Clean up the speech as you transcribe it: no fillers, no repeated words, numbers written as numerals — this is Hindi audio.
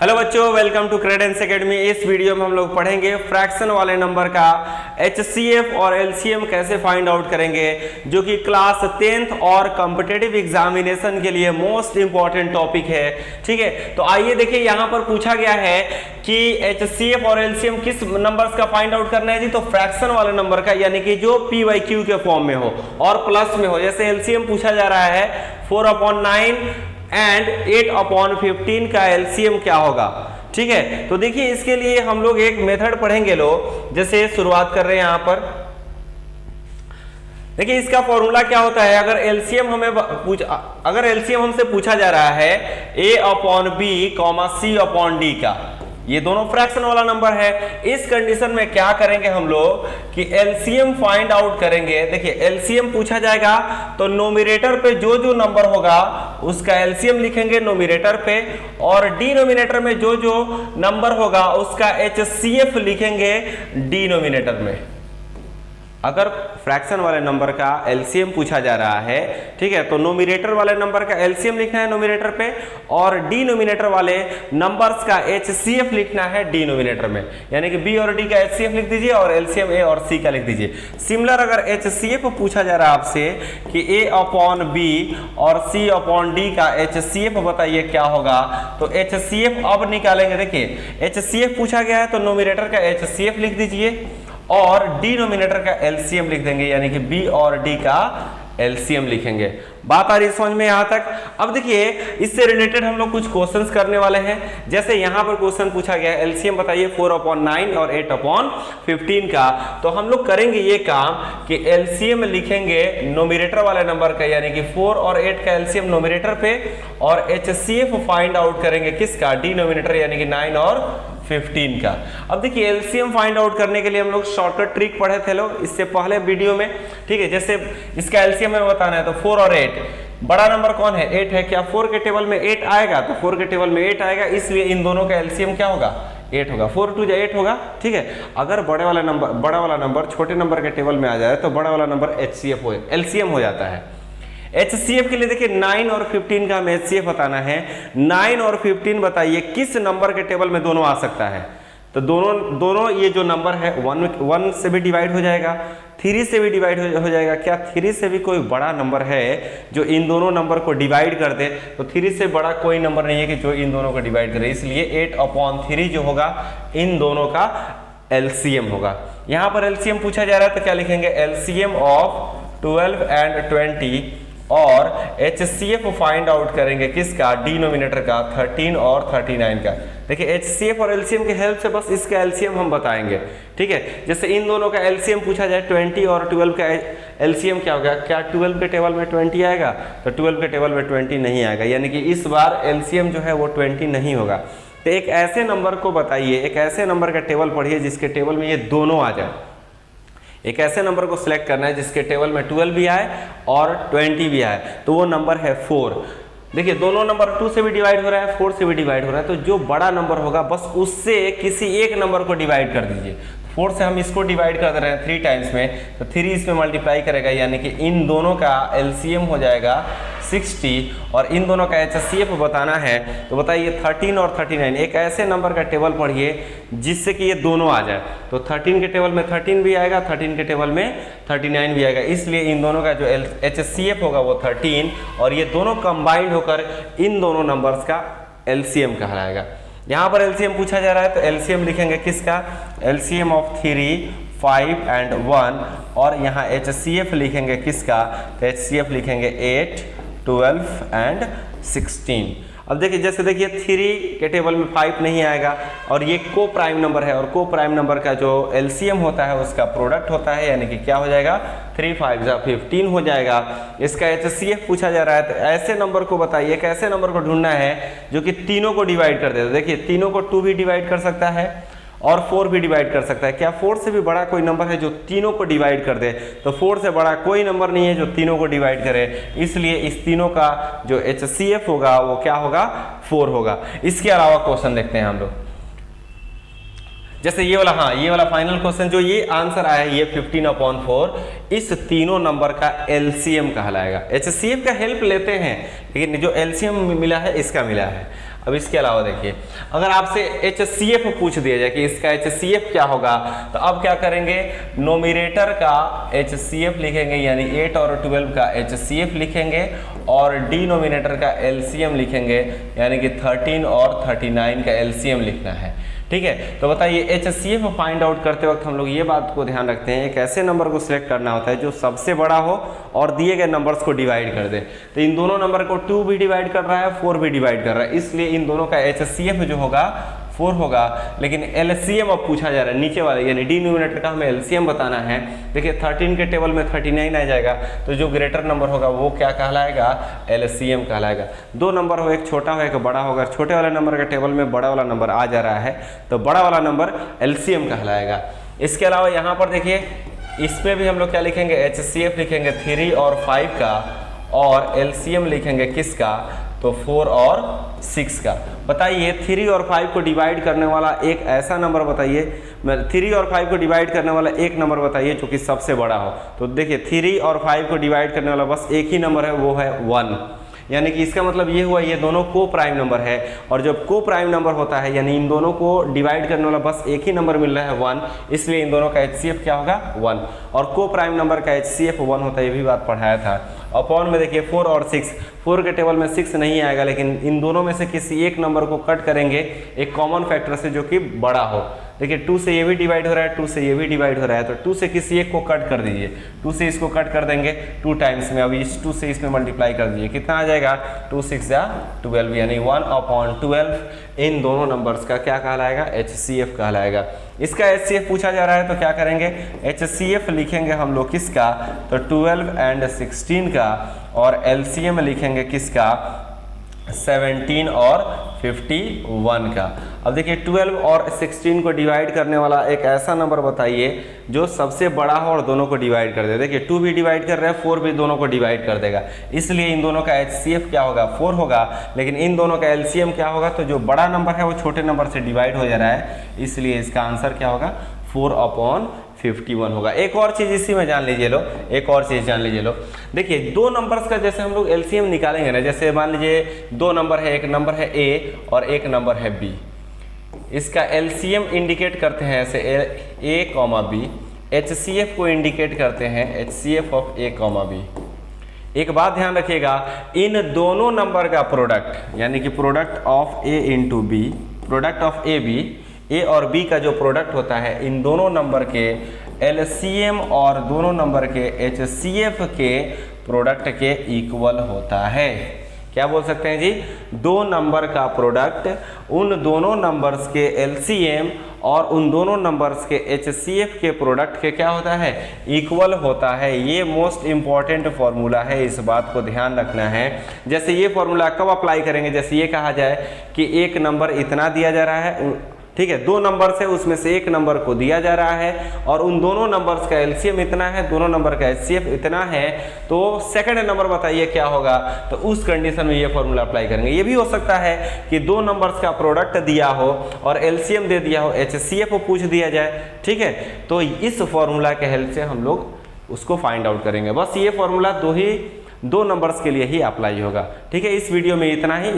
हेलो बच्चों, वेलकम टू क्रेडेंस एकेडमी। इस वीडियो में हम लोग पढ़ेंगे फ्रैक्शन वाले नंबर का HCF और LCM कैसे फाइंड आउट करेंगे, जो कि क्लास 10th और कॉम्पिटिटिव एग्जामिनेशन के लिए मोस्ट इंपॉर्टेंट टॉपिक है। ठीक है, तो आइए देखिए, यहाँ पर पूछा गया है कि HCF और LCM किस नंबर्स का फाइंड आउट करना है जी। तो फ्रैक्शन वाले नंबर का, यानी कि जो P/Q के फॉर्म में हो और प्लस में हो। जैसे LCM पूछा जा रहा है 4/9 एंड 8/15 का LCM क्या होगा। ठीक है, तो देखिए इसके लिए हम लोग एक मेथड पढ़ेंगे। जैसे शुरुआत कर रहे हैं यहाँ पर, देखिए इसका फॉर्मूला क्या होता है। अगर LCM हमसे पूछा जा रहा है A/B, C/D का, ये दोनों फ्रैक्शन वाला नंबर है। इस कंडीशन में क्या करेंगे हम लोग कि LCM फाइंड आउट करेंगे। देखिए LCM पूछा जाएगा तो नोमिनेटर पे जो जो नंबर होगा उसका LCM लिखेंगे नोमिनेटर पे, और डिनोमिनेटर में जो जो नंबर होगा उसका HCF लिखेंगे डिनोमिनेटर में। अगर फ्रैक्शन वाले नंबर का LCM पूछा जा रहा है, ठीक है, तो नोमिनेटर वाले नंबर का LCM लिखना है नोमिनेटर पे, और डिनोमिनेटर वाले नंबर्स का HCF लिखना है डिनोमिनेटर में। यानी कि B और D का HCF लिख दीजिए और LCM A और C का लिख दीजिए। सिमिलर अगर HCF पूछा जा रहा है आपसे कि A/B और C/D का HCF बताइए क्या होगा, तो HCF अब निकालेंगे। देखिए HCF पूछा गया है तो नोमिनेटर का HCF लिख दीजिए और डिनोमिनेटर का LCM लिख देंगे, यानी कि B और D का LCM लिखेंगे। बात आ रही है समझ में यहाँ तक। अब देखिए इससे रिलेटेड हम लोग कुछ क्वेश्चंस करने वाले हैं। जैसे यहाँ पर क्वेश्चन पूछा गया है LCM बताइए 4/9 और 8/15 का, तो हम लोग करेंगे ये काम कि LCM लिखेंगे नोमिनेटर वाले नंबर का, यानी कि 4 और 8 का LCM नोमिनेटर पे, और HCF फाइंड आउट करेंगे किसका, डिनोमिनेटर, यानी कि 9 और 15 का। अब देखिए LCM फाइंड आउट करने के लिए हम लोग शॉर्टकट ट्रिक पढ़े थे लोग इससे पहले वीडियो में। ठीक है, जैसे इसका LCM हमें बताना है तो 4 और 8, बड़ा नंबर कौन है, 8 है। क्या 4 के टेबल में 8 आएगा, तो 4 के टेबल में 8 आएगा, इसलिए इन दोनों का LCM क्या होगा, 8 होगा। 4 2 8 होगा। ठीक है, अगर बड़ा वाला नंबर छोटे नंबर के टेबल में आ जाए तो बड़ा वाला नंबर LCM हो जाता है। HCF के लिए देखिए 9 और 15 का हमें HCF बताना है। 9 और 15 बताइए किस नंबर के टेबल में दोनों आ सकता है। तो दोनों ये जो नंबर है 1 से भी डिवाइड हो जाएगा, 3 से भी डिवाइड हो जाएगा। क्या 3 से भी कोई बड़ा नंबर है जो इन दोनों नंबर को डिवाइड कर दे, तो 3 से बड़ा कोई नंबर नहीं है कि जो इन दोनों को डिवाइड करे, इसलिए 8/3 जो होगा इन दोनों का LCM होगा। यहाँ पर LCM पूछा जा रहा है तो क्या लिखेंगे, LCM ऑफ 12 एंड 20, और HCF फाइंड आउट करेंगे किसका, डिनोमिनेटर का 13 और 39 का। देखिए HCF और LCM की हेल्प से बस इसका LCM हम बताएंगे। ठीक है, जैसे इन दोनों का LCM पूछा जाए 20 और 12 का LCM क्या होगा, क्या 12 के टेबल में 20 आएगा, तो 12 के टेबल में 20 नहीं आएगा, यानी कि इस बार LCM जो है वो 20 नहीं होगा। तो एक ऐसे नंबर को बताइए, एक ऐसे नंबर का टेबल पढ़िए जिसके टेबल में ये दोनों आ जाए। एक ऐसे नंबर को सिलेक्ट करना है जिसके टेबल में 12 भी आए और 20 भी आए, तो वो नंबर है 4। देखिए दोनों नंबर 2 से भी डिवाइड हो रहा है, 4 से भी डिवाइड हो रहा है, तो जो बड़ा नंबर होगा बस उससे किसी एक नंबर को डिवाइड कर दीजिए। 4 से हम इसको डिवाइड कर दे रहे हैं 3 टाइम्स में, तो 3 इसमें मल्टीप्लाई करेगा, यानी कि इन दोनों का LCM हो जाएगा 60, और इन दोनों का HCF बताना है। तो बताइए 13 और 39, एक ऐसे नंबर का टेबल पढ़िए जिससे कि ये दोनों आ जाए। तो 13 के टेबल में 13 भी आएगा, 13 के टेबल में 39 भी आएगा, इसलिए इन दोनों का जो HCF होगा वो 13, और ये दोनों कंबाइंड होकर इन दोनों नंबर्स का LCM कहलाएगा। यहाँ पर LCM पूछा जा रहा है तो LCM लिखेंगे किसका, LCM ऑफ 3, 5 एंड 1, और यहाँ HCF लिखेंगे किसका, तो HCF लिखेंगे 8, 12 एंड 16। अब देखिए जैसे देखिए 3 के टेबल में 5 नहीं आएगा, और ये को प्राइम नंबर है, और को प्राइम नंबर का जो LCM होता है उसका प्रोडक्ट होता है, यानी कि क्या हो जाएगा, 3 5 15 हो जाएगा। इसका HCF पूछा जा रहा है तो ऐसे नंबर को बताइए, एक ऐसे नंबर को ढूंढना है जो कि तीनों को डिवाइड कर दे। तो देखिए तीनों को 2 भी डिवाइड कर सकता है और 4 भी डिवाइड कर सकता है। क्या 4 से भी बड़ा कोई नंबर है जो तीनों को डिवाइड कर दे, तो 4 से बड़ा कोई नंबर नहीं है जो तीनों को डिवाइड करे, इसलिए इस तीनों का जो HCF होगा वो क्या होगा, 4 होगा। इसके अलावा क्वेश्चन देखते हैं हम लोग, जैसे ये वाला, हाँ ये वाला फाइनल क्वेश्चन जो ये आंसर आया है ये 15/4, इस तीनों नंबर का LCM कहलाएगा। HCF का हेल्प लेते हैं लेकिन जो LCM मिला है इसका मिला है। अब इसके अलावा देखिए, अगर आपसे HCF पूछ दिया जाए कि इसका HCF क्या होगा, तो अब क्या करेंगे, नोमिनेटर का HCF लिखेंगे यानी 8 और 12 का HCF लिखेंगे और डिनोमिनेटर का LCM लिखेंगे यानी कि 13 और 39 का LCM लिखना है। ठीक है, तो बताइए HCF फाइंड आउट करते वक्त हम लोग ये बात को ध्यान रखते हैं, एक ऐसे नंबर को सिलेक्ट करना होता है जो सबसे बड़ा हो और दिए गए नंबर्स को डिवाइड कर दे। तो इन दोनों नंबर को 2 भी डिवाइड कर रहा है, 4 भी डिवाइड कर रहा है, इसलिए इन दोनों का HCF जो होगा 4 होगा। लेकिन LCM अब पूछा जा रहा है, नीचे वाले यानी डिनोमिनेटर का हमें LCM बताना है। देखिए 13 के टेबल में 39 आ जाएगा, तो जो ग्रेटर नंबर होगा वो क्या कहलाएगा, LCM कहलाएगा। दो नंबर हो, एक छोटा हो एक बड़ा होगा, छोटे वाले नंबर के टेबल में बड़ा वाला नंबर आ जा रहा है तो बड़ा वाला नंबर LCM कहलाएगा। इसके अलावा यहाँ पर देखिए, इसमें भी हम लोग क्या लिखेंगे, HCF लिखेंगे 3 और 5 का और LCM लिखेंगे किसका, तो 4 और 6 का। बताइए 3 और 5 को डिवाइड करने वाला एक ऐसा नंबर बताइए, 3 और 5 को डिवाइड करने वाला एक नंबर बताइए जो कि सबसे बड़ा हो। तो देखिए 3 और 5 को डिवाइड करने वाला बस एक ही नंबर है, वो है 1। यानी कि इसका मतलब ये हुआ ये दोनों को प्राइम नंबर है, और जब को प्राइम नंबर होता है यानी इन दोनों को डिवाइड करने वाला बस एक ही नंबर मिल रहा है 1, इसलिए इन दोनों का HCF क्या होगा 1। और को प्राइम नंबर का HCF 1 होता है, ये भी बात पढ़ाया था। अपॉन में देखिए 4 और 6, 4 के टेबल में 6 नहीं आएगा, लेकिन इन दोनों में से किसी एक नंबर को कट करेंगे एक कॉमन फैक्टर से जो कि बड़ा हो। देखिए 2 से ये भी डिवाइड हो रहा है, 2 से ये भी डिवाइड हो रहा है, तो 2 से किसी एक को कट कर दीजिए, 2 से इसको कट कर देंगे 2 टाइम्स में। अभी इस 2 से इसमें मल्टीप्लाई कर दीजिए, कितना आ जाएगा 2 6 या 12 यानी 1/12 इन दोनों नंबर्स का क्या कहलाएगा, HCF कहलाएगा। इसका HCF पूछा जा रहा है तो क्या करेंगे, HCF लिखेंगे हम लोग किसका, तो 12 और 16 का, और LCM लिखेंगे किसका, 17 और 51 का। अब देखिए 12 और 16 को डिवाइड करने वाला एक ऐसा नंबर बताइए जो सबसे बड़ा हो और दोनों को डिवाइड कर दे। देखिए 2 भी डिवाइड कर रहे हैं, 4 भी दोनों को डिवाइड कर देगा, इसलिए इन दोनों का HCF क्या होगा 4 होगा। लेकिन इन दोनों का LCM क्या होगा, तो जो बड़ा नंबर है वो छोटे नंबर से डिवाइड हो जा रहा है, इसलिए इसका आंसर क्या होगा 4/51 होगा। एक और चीज इसी में जान लीजिए लो, एक और चीज जान लीजिए लो। देखिए दो नंबर्स का जैसे हम लोग LCM निकालेंगे ना, जैसे मान लीजिए दो नंबर है, एक नंबर है A और एक नंबर है B, इसका LCM इंडिकेट करते हैं ऐसे A, B, HCF को इंडिकेट करते हैं HCF ऑफ A, B। एक बात ध्यान रखिएगा, इन दोनों नंबर का प्रोडक्ट यानी कि product of A into B, product of AB, A और B का जो प्रोडक्ट होता है इन दोनों नंबर के LCM और दोनों नंबर के HCF के प्रोडक्ट के इक्वल होता है। क्या बोल सकते हैं जी, दो नंबर का प्रोडक्ट उन दोनों नंबर्स के LCM और उन दोनों नंबर्स के HCF के प्रोडक्ट के क्या होता है, इक्वल होता है। ये मोस्ट इंपॉर्टेंट फॉर्मूला है, इस बात को ध्यान रखना है। जैसे ये फॉर्मूला कब अप्लाई करेंगे, जैसे ये कहा जाए कि एक नंबर इतना दिया जा रहा है, ठीक है, दो नंबर से उसमें से एक नंबर को दिया जा रहा है और उन दोनों नंबर्स का LCM इतना है, दोनों नंबर का HCF इतना है, तो सेकंड नंबर बताइए क्या होगा, तो उस कंडीशन में ये फॉर्मूला अप्लाई करेंगे। ये भी हो सकता है कि दो नंबर्स का प्रोडक्ट दिया हो और LCM दे दिया हो, HCF पूछ दिया जाए, ठीक है, तो इस फॉर्मूला के हेल्प से हम लोग उसको फाइंड आउट करेंगे। बस ये फॉर्मूला दो नंबर्स के लिए ही अप्लाई होगा। ठीक है, इस वीडियो में इतना ही।